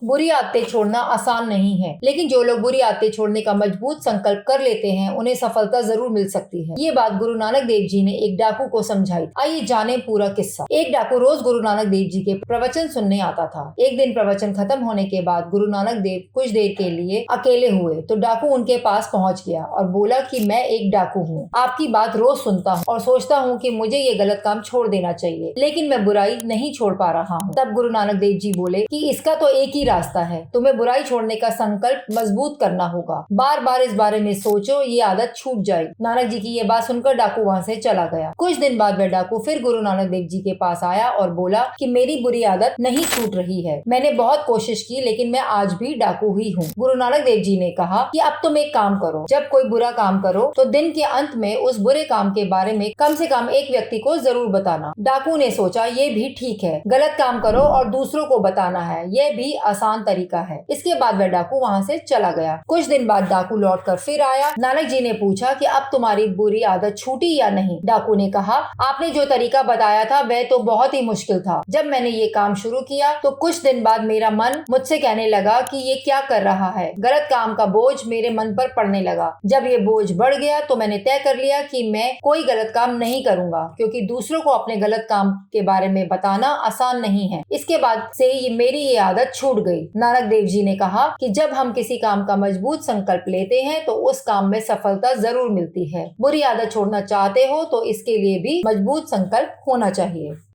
बुरी आदतें छोड़ना आसान नहीं है, लेकिन जो लोग बुरी आदतें छोड़ने का मजबूत संकल्प कर लेते हैं उन्हें सफलता जरूर मिल सकती है। ये बात गुरु नानक देव जी ने एक डाकू को समझाई। आइए जाने पूरा किस्सा। एक डाकू रोज गुरु नानक देव जी के प्रवचन सुनने आता था। एक दिन प्रवचन खत्म होने के बाद गुरु नानक देव कुछ देर के लिए अकेले हुए तो डाकू उनके पास पहुंच गया और बोला कि मैं एक डाकू हूँ, आपकी बात रोज सुनता हूँ और सोचता हूँ कि मुझे ये गलत काम छोड़ देना चाहिए, लेकिन मैं बुराई नहीं छोड़ पा रहा हूँ। तब गुरु नानक देव जी बोले कि इसका तो एक ही रास्ता है, तुम्हें बुराई छोड़ने का संकल्प मजबूत करना होगा। बार बार इस बारे में सोचो, ये आदत छूट जाएगी। नानक जी की ये बात सुनकर डाकू वहाँ से चला गया। कुछ दिन बाद वह डाकू फिर गुरु नानक देव जी के पास आया और बोला कि मेरी बुरी आदत नहीं छूट रही है, मैंने बहुत कोशिश की लेकिन मैं आज भी डाकू ही हूँ। गुरु नानक देव जी ने कहा कि अब तुम एक काम करो, जब कोई बुरा काम करो तो दिन के अंत में उस बुरे काम के बारे में कम से कम एक व्यक्ति को जरूर बताना। डाकू ने सोचा ये भी ठीक है, गलत काम करो और दूसरों को बताना है, यह भी आसान तरीका है। इसके बाद वह डाकू वहाँ से चला गया। कुछ दिन बाद डाकू लौट कर फिर आया। नानक जी ने पूछा कि अब तुम्हारी बुरी आदत छूटी या नहीं। डाकू ने कहा, आपने जो तरीका बताया था वह तो बहुत ही मुश्किल था। जब मैंने ये काम शुरू किया तो कुछ दिन बाद मेरा मन मुझसे कहने लगा कि ये क्या कर रहा है। गलत काम का बोझ मेरे मन पर पड़ने लगा। जब ये बोझ बढ़ गया तो मैंने तय कर लिया कि मैं कोई गलत काम नहीं करूंगा, क्योंकि दूसरों को अपने गलत काम के बारे में बताना आसान नहीं है। इसके बाद से मेरी ये आदत छूट गई। नानक देव जी ने कहा कि जब हम किसी काम का मजबूत संकल्प लेते हैं तो उस काम में सफलता जरूर मिलती है। बुरी आदत छोड़ना चाहते हो तो इसके लिए भी मजबूत संकल्प होना चाहिए।